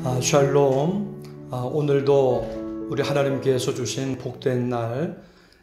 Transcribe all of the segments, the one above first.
샬롬. 오늘도 우리 하나님께서 주신 복된 날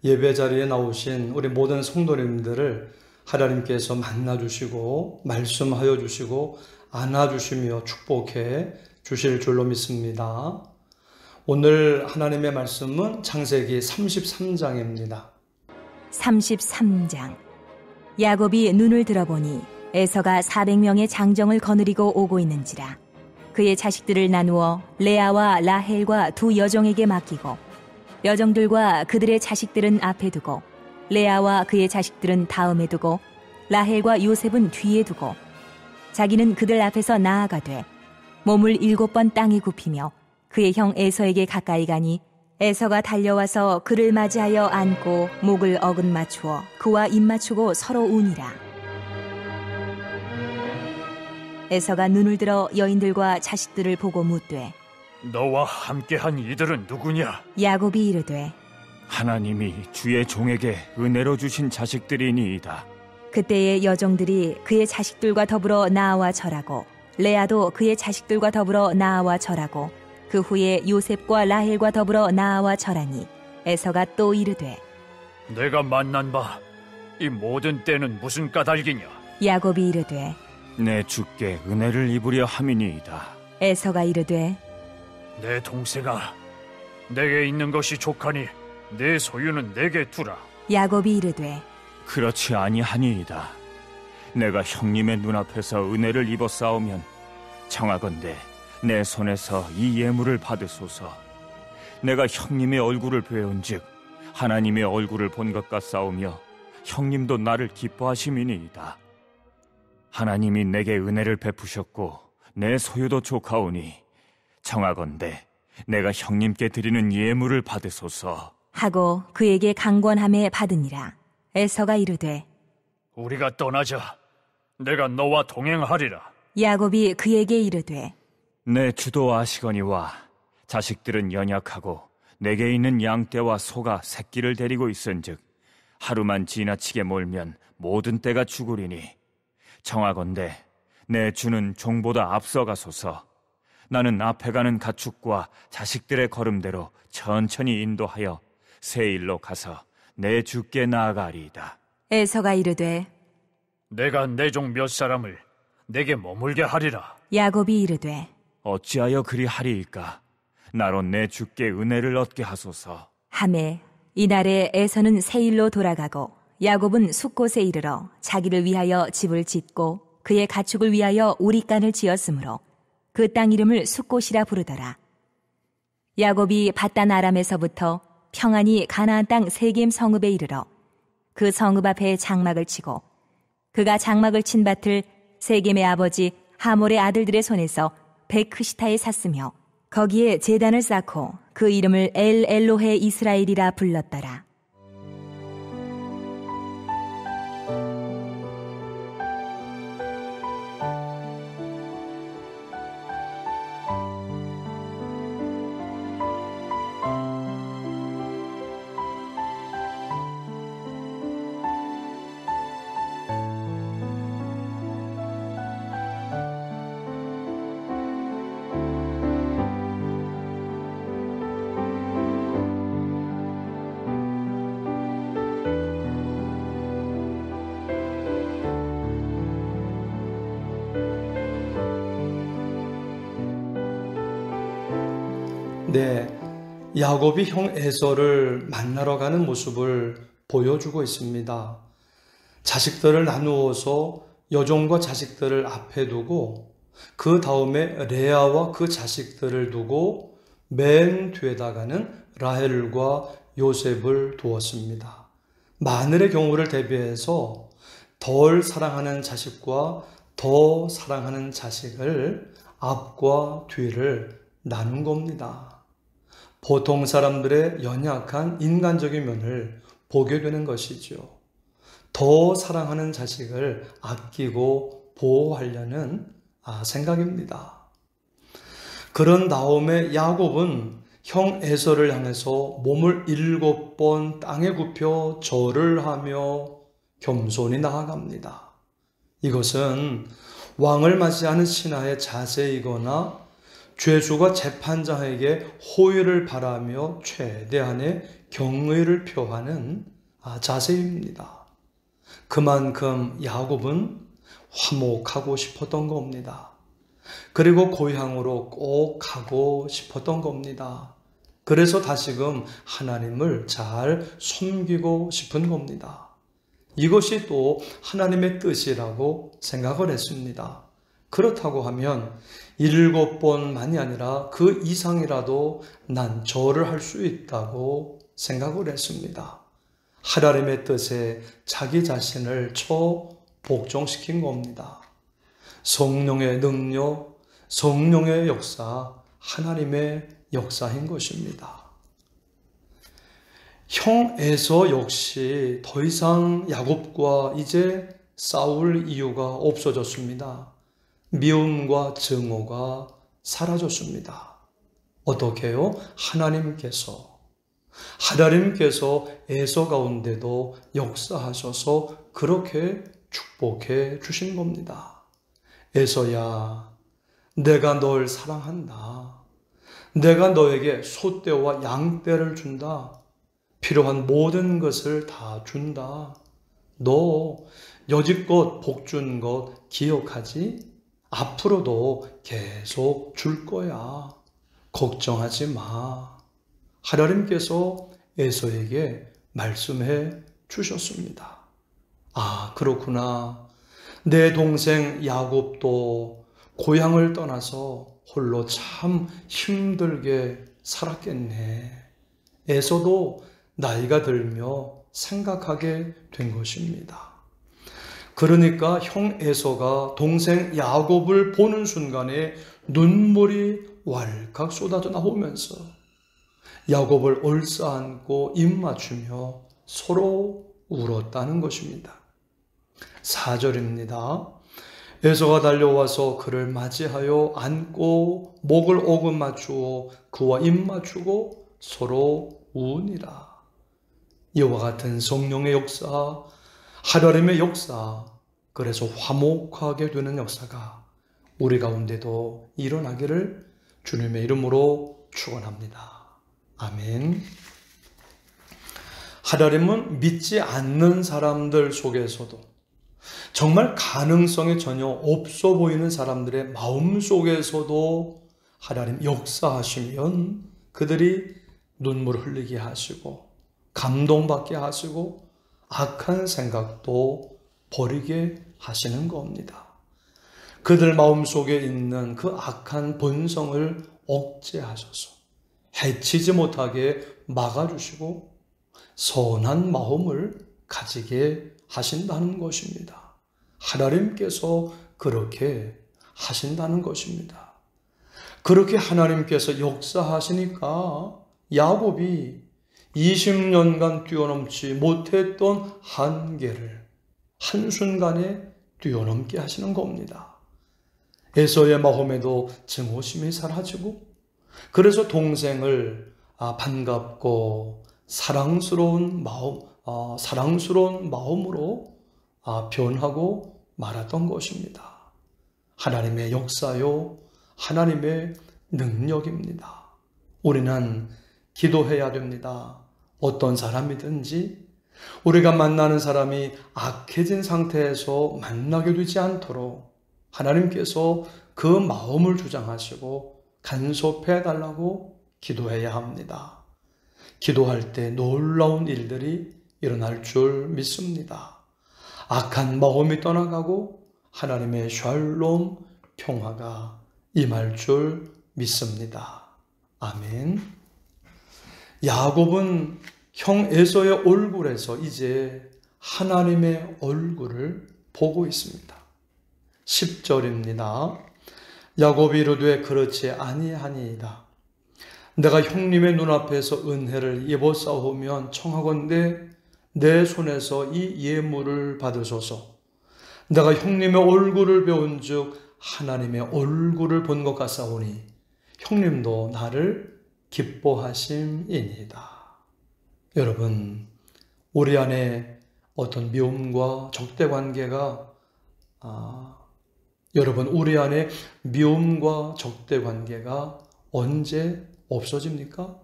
예배 자리에 나오신 우리 모든 성도님들을 하나님께서 만나주시고 말씀하여 주시고 안아주시며 축복해 주실 줄로 믿습니다. 오늘 하나님의 말씀은 창세기 33장입니다. 33장. 야곱이 눈을 들어보니 에서가 400명의 장정을 거느리고 오고 있는지라. 그의 자식들을 나누어 레아와 라헬과 두 여종에게 맡기고 여종들과 그들의 자식들은 앞에 두고 레아와 그의 자식들은 다음에 두고 라헬과 요셉은 뒤에 두고 자기는 그들 앞에서 나아가되 몸을 7번 땅에 굽히며 그의 형 에서에게 가까이 가니 에서가 달려와서 그를 맞이하여 안고 목을 어긋 맞추어 그와 입 맞추고 서로 우니라. 에서가 눈을 들어 여인들과 자식들을 보고 묻되 너와 함께한 이들은 누구냐? 야곱이 이르되 하나님이 주의 종에게 은혜로 주신 자식들이니이다. 그때의 여종들이 그의 자식들과 더불어 나아와 절하고 레아도 그의 자식들과 더불어 나아와 절하고 그 후에 요셉과 라헬과 더불어 나아와 절하니 에서가 또 이르되 내가 만난 바 이 모든 때는 무슨 까닭이냐? 야곱이 이르되 내 주께 은혜를 입으려 함이니이다. 에서가 이르되 내 동생아, 내게 있는 것이 족하니 내 소유는 내게 두라. 야곱이 이르되 그렇지 아니하니이다. 내가 형님의 눈앞에서 은혜를 입어 싸우면 청하건대 내 손에서 이 예물을 받으소서. 내가 형님의 얼굴을 배운즉 하나님의 얼굴을 본 것 같사오며 형님도 나를 기뻐하심이니이다. 하나님이 내게 은혜를 베푸셨고 내 소유도 족하오니 청하건대 내가 형님께 드리는 예물을 받으소서 하고 그에게 강권함에 받으니라. 에서가 이르되 우리가 떠나자. 내가 너와 동행하리라. 야곱이 그에게 이르되 내 주도 아시거니와 자식들은 연약하고 내게 있는 양떼와 소가 새끼를 데리고 있은즉 하루만 지나치게 몰면 모든 떼가 죽으리니 청하건대 내 주는 종보다 앞서가소서. 나는 앞에 가는 가축과 자식들의 걸음대로 천천히 인도하여 세일로 가서 내 주께 나아가리이다. 에서가 이르되 내가 내 종 몇 사람을 내게 머물게 하리라. 야곱이 이르되 어찌하여 그리 하리이까? 나로 내 주께 은혜를 얻게 하소서. 하매 이날에 에서는 세일로 돌아가고 야곱은 숫곳에 이르러 자기를 위하여 집을 짓고 그의 가축을 위하여 우릿간을 지었으므로 그 땅 이름을 숫곳이라 부르더라. 야곱이 밧단 아람에서부터 평안히 가나안 땅 세겜 성읍에 이르러 그 성읍 앞에 장막을 치고 그가 장막을 친 밭을 세겜의 아버지 하몰의 아들들의 손에서 베크시타에 샀으며 거기에 제단을 쌓고 그 이름을 엘 엘로헤 이스라엘이라 불렀더라. 네, 야곱이 형 에서를 만나러 가는 모습을 보여주고 있습니다. 자식들을 나누어서 여종과 자식들을 앞에 두고 그 다음에 레아와 그 자식들을 두고 맨 뒤에다가는 라헬과 요셉을 두었습니다. 마늘의 경우를 대비해서 덜 사랑하는 자식과 더 사랑하는 자식을 앞과 뒤를 나눈 겁니다. 보통 사람들의 연약한 인간적인 면을 보게 되는 것이죠. 더 사랑하는 자식을 아끼고 보호하려는 생각입니다. 그런 다음에 야곱은 형 에서를 향해서 몸을 7번 땅에 굽혀 절을 하며 겸손히 나아갑니다. 이것은 왕을 맞이하는 신하의 자세이거나 죄수가 재판장에게 호의를 바라며 최대한의 경의를 표하는 자세입니다. 그만큼 야곱은 화목하고 싶었던 겁니다. 그리고 고향으로 꼭 가고 싶었던 겁니다. 그래서 다시금 하나님을 잘 섬기고 싶은 겁니다. 이것이 또 하나님의 뜻이라고 생각을 했습니다. 그렇다고 하면 7번만이 아니라 그 이상이라도 난 절을 할 수 있다고 생각을 했습니다. 하나님의 뜻에 자기 자신을 복종시킨 겁니다. 성령의 능력, 성령의 역사, 하나님의 역사인 것입니다. 형 에서 역시 더 이상 야곱과 이제 싸울 이유가 없어졌습니다. 미움과 증오가 사라졌습니다. 어떻게요? 하나님께서 에서 가운데도 역사하셔서 그렇게 축복해 주신 겁니다. 에서야, 내가 널 사랑한다. 내가 너에게 소떼와 양떼를 준다. 필요한 모든 것을 다 준다. 너 여지껏 복 준 것 기억하지? 앞으로도 계속 줄 거야. 걱정하지 마. 하나님께서 에서에게 말씀해 주셨습니다. 그렇구나. 내 동생 야곱도 고향을 떠나서 홀로 참 힘들게 살았겠네. 에서도 나이가 들며 생각하게 된 것입니다. 그러니까 형 에서가 동생 야곱을 보는 순간에 눈물이 왈칵 쏟아져 나오면서 야곱을 얼싸안고 입 맞추며 서로 울었다는 것입니다. 4절입니다. 에서가 달려와서 그를 맞이하여 안고 목을 오금 맞추어 그와 입 맞추고 서로 우니라. 이와 같은 성령의 역사, 하나님의 역사, 그래서 화목하게 되는 역사가 우리 가운데도 일어나기를 주님의 이름으로 축원합니다. 아멘. 하나님은 믿지 않는 사람들 속에서도 정말 가능성이 전혀 없어 보이는 사람들의 마음 속에서도 하나님 역사하시면 그들이 눈물을 흘리게 하시고 감동받게 하시고 악한 생각도 버리게 하시는 겁니다. 그들 마음속에 있는 그 악한 본성을 억제하셔서 해치지 못하게 막아주시고 선한 마음을 가지게 하신다는 것입니다. 하나님께서 그렇게 하신다는 것입니다. 그렇게 하나님께서 역사하시니까 야곱이 20년간 뛰어넘지 못했던 한계를 한순간에 뛰어넘게 하시는 겁니다. 에서의 마음에도 증오심이 사라지고 그래서 동생을 반갑고 사랑스러운 마음으로 변하고 말았던 것입니다. 하나님의 역사요, 하나님의 능력입니다. 우리는 기도해야 됩니다. 어떤 사람이든지 우리가 만나는 사람이 악해진 상태에서 만나게 되지 않도록 하나님께서 그 마음을 주장하시고 간섭해 달라고 기도해야 합니다. 기도할 때 놀라운 일들이 일어날 줄 믿습니다. 악한 마음이 떠나가고 하나님의 샬롬 평화가 임할 줄 믿습니다. 아멘. 야곱은 형 에서의 얼굴에서 이제 하나님의 얼굴을 보고 있습니다. 10절입니다. 야곱이 이르되 그렇지 아니하니이다. 내가 형님의 눈앞에서 은혜를 입었사오면 청하건대 내 손에서 이 예물을 받으소서. 내가 형님의 얼굴을 배운즉 하나님의 얼굴을 본 것 같사오니 형님도 나를 기뻐하심이니이다. 여러분, 우리 안에 어떤 미움과 적대관계가 여러분, 우리 안에 미움과 적대 관계가 언제 없어집니까?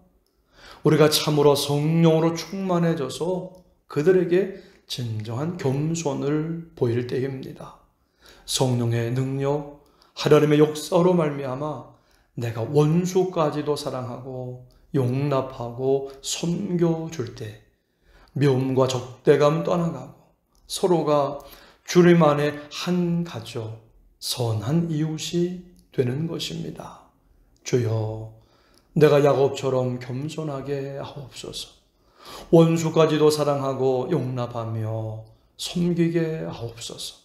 우리가 참으로 성령으로 충만해져서 그들에게 진정한 겸손을 보일 때입니다. 성령의 능력, 하나님의 역사로 말미암아 내가 원수까지도 사랑하고 용납하고 섬겨줄 때 미움과 적대감 떠나가고 서로가 주님 안에 한 가족, 선한 이웃이 되는 것입니다. 주여, 내가 야곱처럼 겸손하게 하옵소서. 원수까지도 사랑하고 용납하며 섬기게 하옵소서.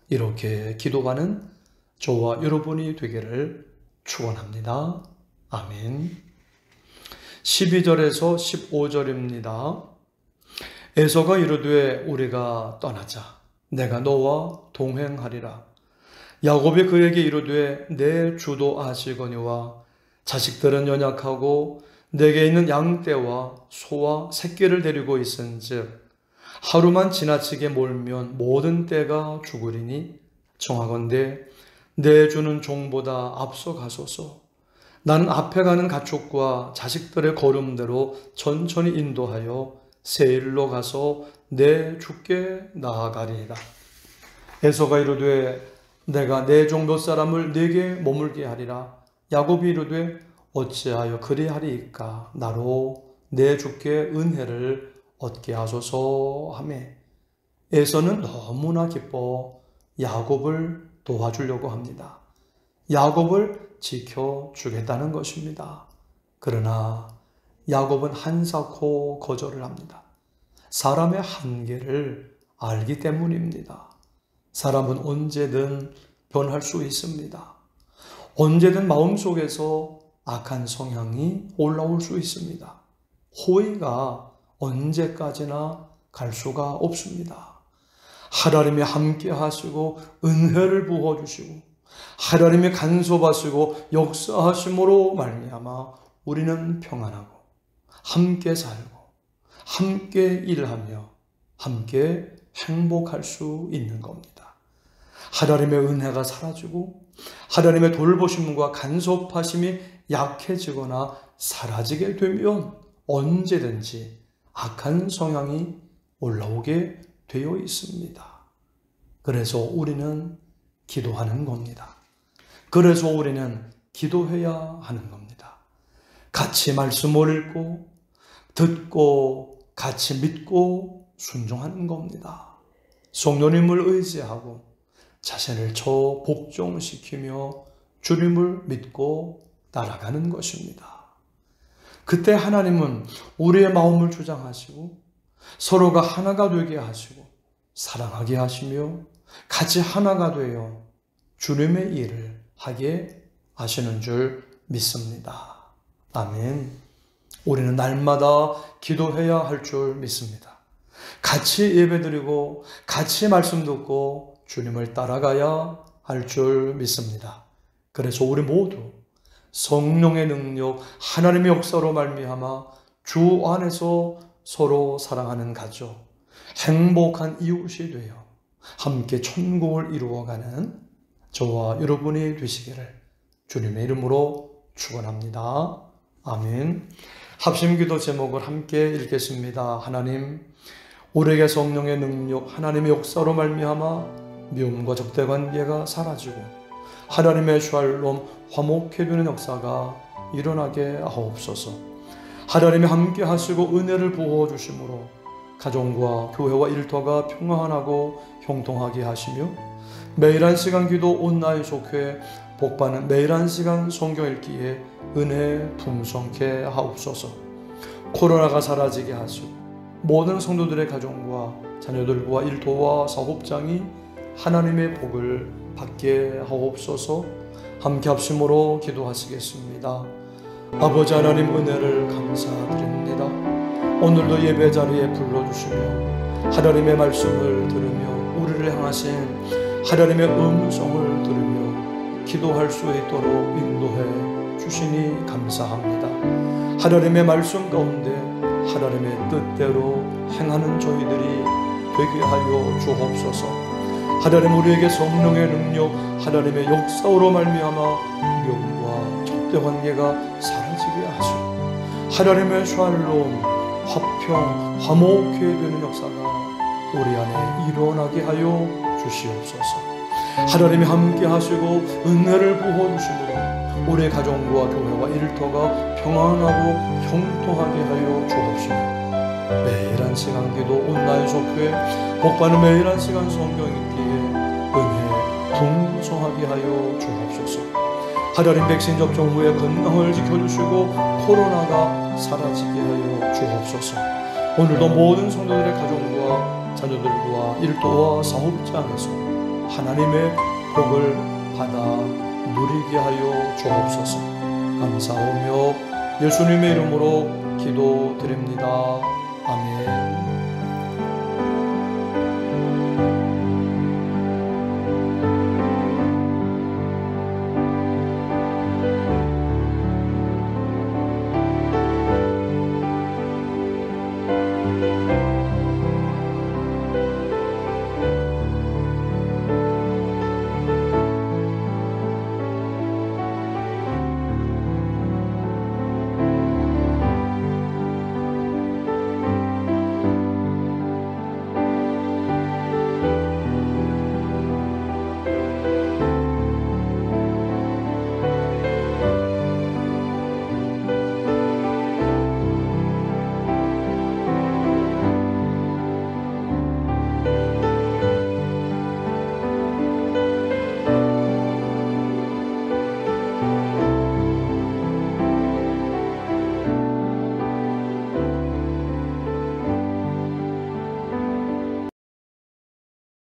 이렇게 기도하는 저와 여러분이 되기를 축원합니다. 아멘. 12절에서 15절입니다. 에서가 이르되 우리가 떠나자. 내가 너와 동행하리라. 야곱이 그에게 이르되 내 주도 아시거니와 자식들은 연약하고 내게 있는 양떼와 소와 새끼를 데리고 있은즉 하루만 지나치게 몰면 모든 떼가 죽으리니 청하건대 내 주는 종보다 앞서 가소서. 나는 앞에 가는 가축과 자식들의 걸음대로 천천히 인도하여 세일로 가서 내 주께 나아가리이다. 에서가 이르되 내가 내 종 몇 사람을 네게 머물게 하리라. 야곱이 이르되 어찌하여 그리하리이까. 나로 내 주께 은혜를 얻게 하소서 하매 에서는 너무나 기뻐 야곱을 도와주려고 합니다. 야곱을 지켜주겠다는 것입니다. 그러나 야곱은 한사코 거절을 합니다. 사람의 한계를 알기 때문입니다. 사람은 언제든 변할 수 있습니다. 언제든 마음속에서 악한 성향이 올라올 수 있습니다. 호의가 언제까지나 갈 수가 없습니다. 하나님이 함께 하시고 은혜를 부어주시고 하나님이 간섭하시고 역사하심으로 말미암아 우리는 평안하고 함께 살고 함께 일하며 함께 행복할 수 있는 겁니다. 하나님의 은혜가 사라지고 하나님의 돌보심과 간섭하심이 약해지거나 사라지게 되면 언제든지 악한 성향이 올라오게 되어 있습니다. 그래서 우리는 기도하는 겁니다. 그래서 우리는 기도해야 하는 겁니다. 같이 말씀을 읽고 듣고 같이 믿고 순종하는 겁니다. 성령님을 의지하고 자신을 저 복종시키며 주님을 믿고 따라가는 것입니다. 그때 하나님은 우리의 마음을 주장하시고 서로가 하나가 되게 하시고 사랑하게 하시며 같이 하나가 되어 주님의 일을 하게 하시는 줄 믿습니다. 아멘. 우리는 날마다 기도해야 할 줄 믿습니다. 같이 예배드리고 같이 말씀 듣고 주님을 따라가야 할 줄 믿습니다. 그래서 우리 모두 성령의 능력, 하나님의 역사로 말미암아 주 안에서 서로 사랑하는 가족, 행복한 이웃이 되어 함께 천국을 이루어가는 저와 여러분이 되시기를 주님의 이름으로 축원합니다. 아멘. 합심기도 제목을 함께 읽겠습니다. 하나님, 우리에게 성령의 능력, 하나님의 역사로 말미암아 미움과 적대 관계가 사라지고 하나님의 샬롬, 화목해 주는 역사가 일어나게 하옵소서. 하나님이 함께 하시고 은혜를 부어 주심으로 가정과 교회와 일터가 평안하고 형통하게 하시며 매일 한 시간 기도 온라인 속회 복받는 매일 한 시간 성경 읽기에 은혜 풍성케 하옵소서. 코로나가 사라지게 하시고 모든 성도들의 가정과 자녀들과 일터와 사업장이 하나님의 복을 받게 하옵소서. 함께 합심으로 기도하시겠습니다. 아버지 하나님, 은혜를 감사드립니다. 오늘도 예배 자리에 불러주시며 하나님의 말씀을 들으며 우리를 향하신 하나님의 음성을 들으며 기도할 수 있도록 인도해 주시니 감사합니다. 하나님의 말씀 가운데 하나님의 뜻대로 행하는 저희들이 되게 하여 주옵소서. 하나님 우리에게 성령의 능력, 하나님의 역사로 말미암아 명과 적대관계가 사라지게 하시고 하나님의 샬롬, 화평, 화목해 되는 역사가 우리 안에 일어나게 하여 주시옵소서. 하나님이 함께 하시고 은혜를 부어주심으로 우리 가정과 교회와 일터가 평안하고 형통하게 하여 주옵시고 매일 한 시간 기도 온라인 속회 복받는 매일 한 시간 성경 읽기에 은혜 풍성하게 하여 주옵소서. 하나님 백신 접종 후에 건강을 지켜주시고 코로나가 사라지게 하여 주옵소서. 오늘도 모든 성도들의 가정과 자녀들과 일터와 사업장에서 하나님의 복을 받아 누리게 하여 주옵소서. 감사하며 예수님의 이름으로 기도드립니다. 아멘.